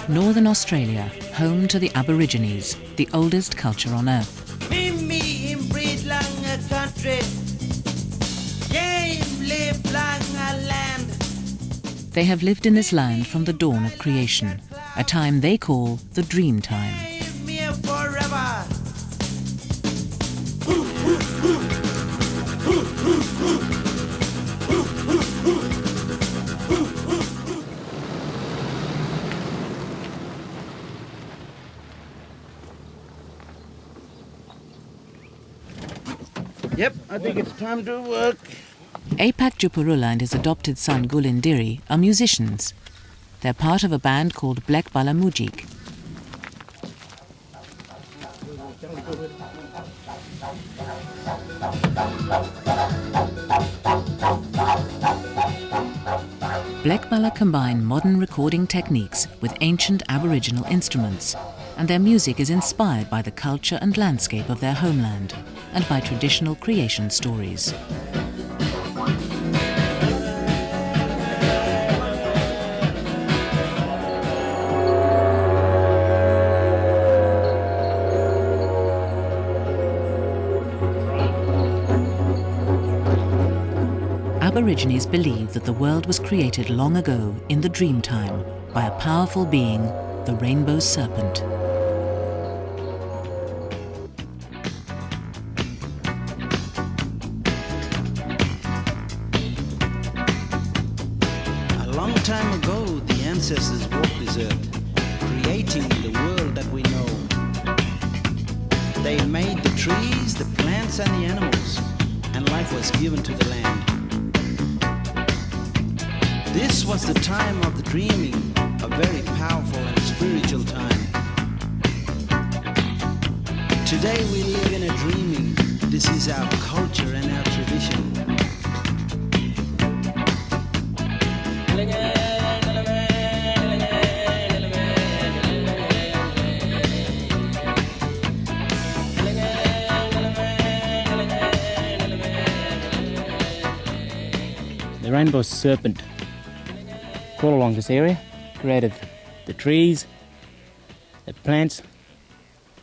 Northern Australia, home to the Aborigines, the oldest culture on Earth. They have lived in this land from the dawn of creation, a time they call the Dreamtime. Yep, I think it's time to work. Apak Jupurula and his adopted son Gulindiri are musicians. They're part of a band called Black Bala Mujik. Black Bala combine modern recording techniques with ancient Aboriginal instruments, and their music is inspired by the culture and landscape of their homeland and by traditional creation stories. Aborigines believe that the world was created long ago in the Dreamtime by a powerful being, the rainbow serpent. A long time ago, the ancestors walked this earth, creating the world that we know. They made the trees, the plants and the animals, and life was given to the land. This was the time of the dreaming, a very powerful and spiritual time. Today we live in a dreaming. This is our culture and our tradition. The rainbow serpent crawled along this area, created the trees, the plants,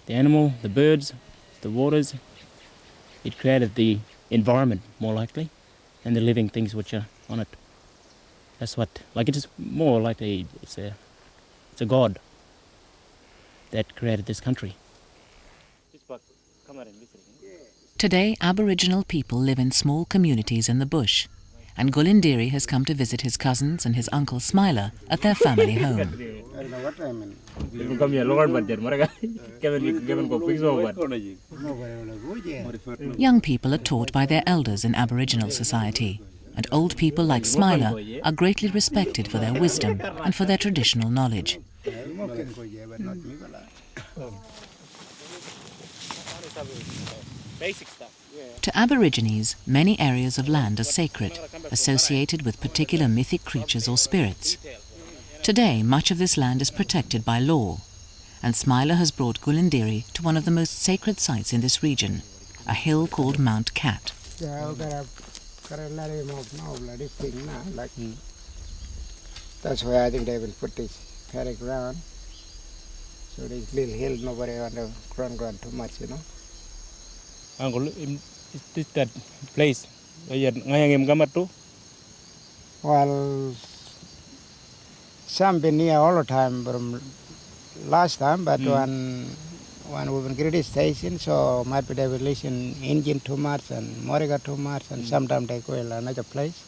the animal, the birds, the waters. It created the environment, more likely, and the living things which are on it. That's what, like it is more like it's a god that created this country. Today, Aboriginal people live in small communities in the bush, and Gulindiri has come to visit his cousins and his uncle Smiler at their family home. Young people are taught by their elders in Aboriginal society, and old people like Smiler are greatly respected for their wisdom and for their traditional knowledge. Basic stuff. To Aborigines, many areas of land are sacred, associated with particular mythic creatures or spirits. Today, much of this land is protected by law, and Smiler has brought Gulindiri to one of the most sacred sites in this region, a hill called Mount Cat. That's why I think they will put this paddock ground. So this little hill, nobody on the ground too much, you know. Uncle, is this that place? Well, some been here all the time from last time, but when we've been Gritty Station, so might be they will listen Indian too much and Moriga too much, and sometimes they go to another place.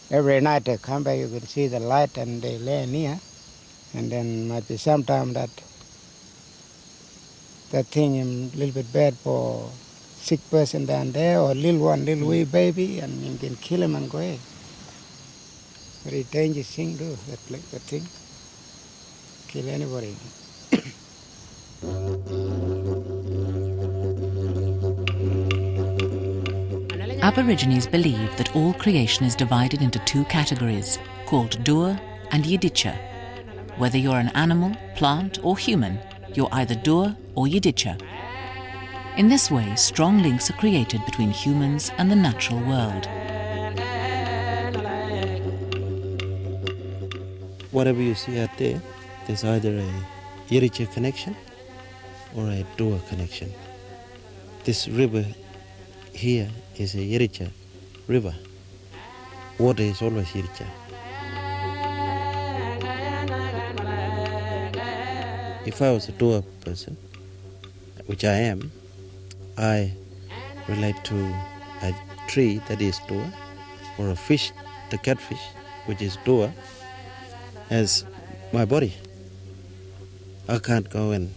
Every night they come back, you can see the light and they lay near, and then might be sometime that thing is a little bit bad for sick person down there or little wee baby, and you can kill him and go away. Very dangerous thing too, that thing. Kill anybody. Aborigines believe that all creation is divided into two categories, called Dur and Yiditcha. Whether you're an animal, plant or human, you're either Dur or Yiditcha. In this way, strong links are created between humans and the natural world. Whatever you see out there, There's either a Yiricha connection or a Dua connection. This river here is a Yiricha river. Water is always Yiricha. If I was a Dua person, which I am, I relate to a tree that is Dua, or a fish, the catfish, which is Dua, as my body. I can't go and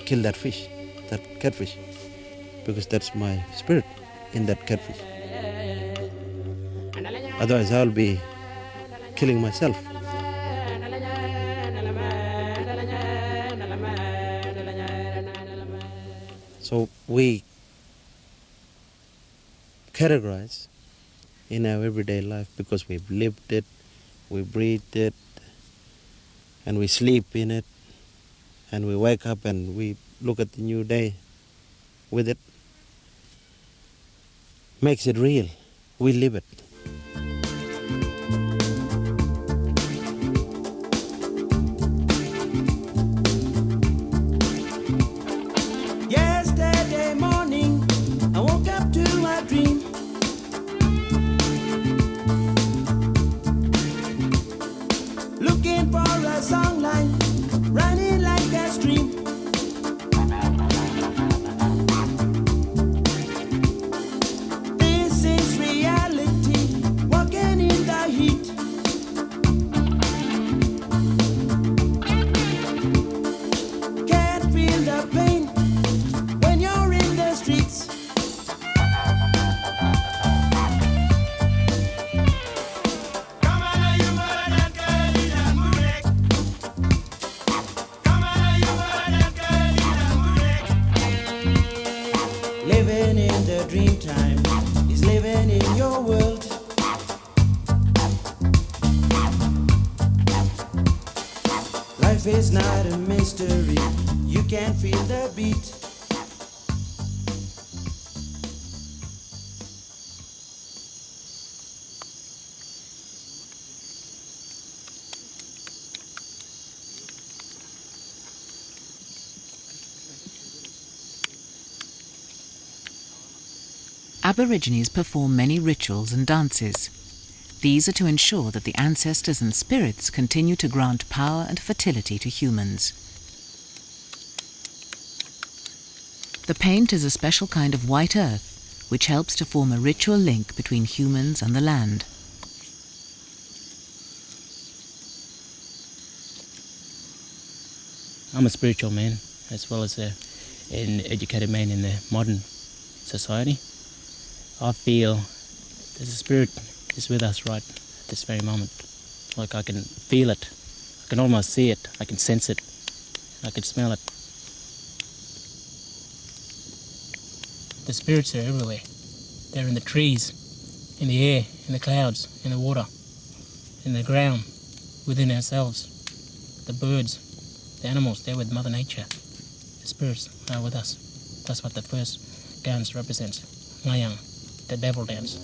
kill that fish, that catfish, because that's my spirit in that catfish. Otherwise I'll be killing myself. So we categorize in our everyday life because we've lived it, we breathed it, and we sleep in it, and we wake up and we look at the new day with it. Makes it real. We live it. Yesterday morning, I woke up to a dream. Looking for a songline, running like a stream. This is reality, walking in the heat. Can't feel the pain when you're in the streets. Living in the dreamtime is living in your world. Life is not a mystery, you can feel the beat. Aborigines perform many rituals and dances. These are to ensure that the ancestors and spirits continue to grant power and fertility to humans. The paint is a special kind of white earth, which helps to form a ritual link between humans and the land. I'm a spiritual man, as well as an educated man in the modern society. I feel there's a spirit is with us right at this very moment. Like I can feel it, I can almost see it, I can sense it, I can smell it. The spirits are everywhere. They're in the trees, in the air, in the clouds, in the water, in the ground, within ourselves. The birds, the animals, they're with Mother Nature. The spirits are with us. That's what the first dance represents. Ngayang, the devil dance.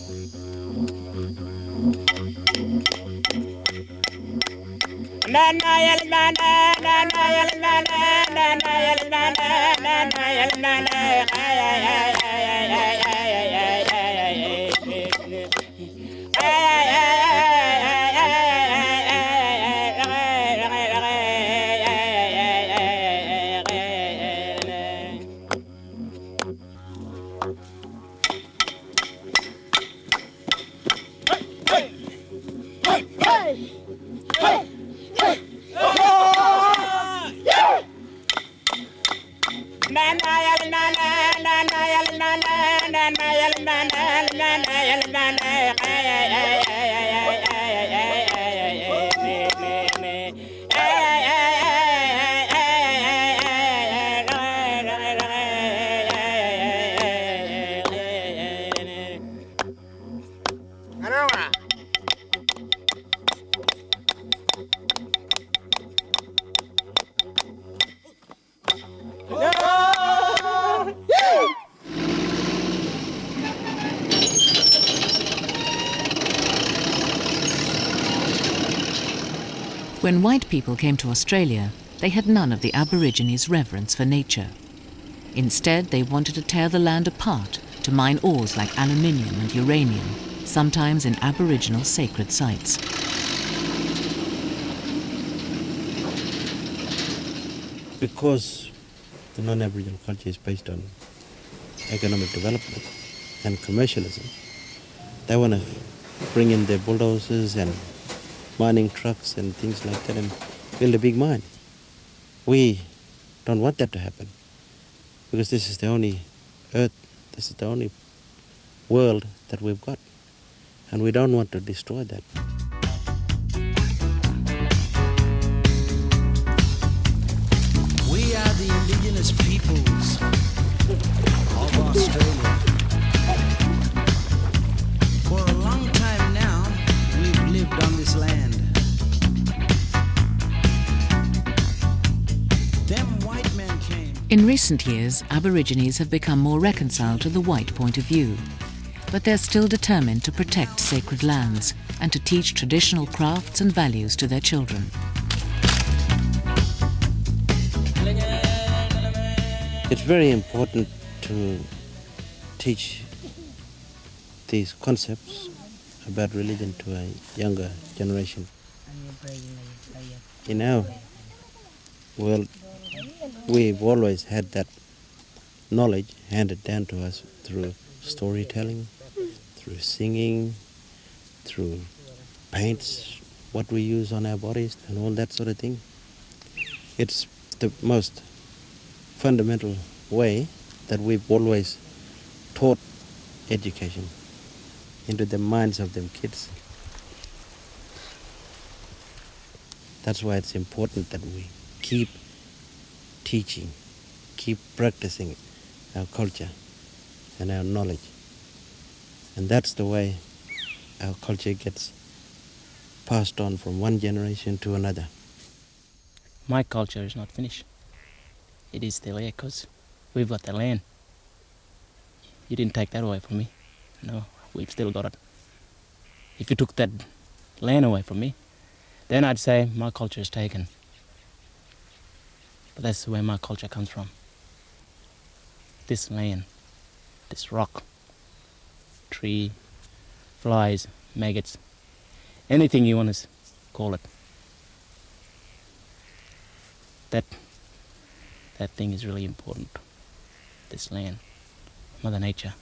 When white people came to Australia, they had none of the Aborigines' reverence for nature. Instead, they wanted to tear the land apart to mine ores like aluminium and uranium, sometimes in Aboriginal sacred sites. Because the non-Aboriginal culture is based on economic development and commercialism, they want to bring in their bulldozers and mining trucks and things like that and build a big mine. We don't want that to happen, because this is the only earth, this is the only world that we've got, and we don't want to destroy that. We are the indigenous peoples of Australia. For a long time now, we've lived on this land. Them white men came. In recent years, Aborigines have become more reconciled to the white point of view, but they're still determined to protect sacred lands and to teach traditional crafts and values to their children. It's very important to teach these concepts about religion to a younger generation. In our world, we've always had that knowledge handed down to us through storytelling, through singing, through paints, what we use on our bodies and all that sort of thing. It's the most fundamental way that we've always taught education into the minds of them kids. That's why it's important that we keep teaching, keep practicing our culture and our knowledge. And that's the way our culture gets passed on from one generation to another. My culture is not finished. It is still here because we've got the land. You didn't take that away from me. No, we've still got it. If you took that land away from me, then I'd say my culture is taken. But that's where my culture comes from. This land, this rock, tree, flies, maggots, anything you want to call it. That thing is really important. This land, Mother Nature.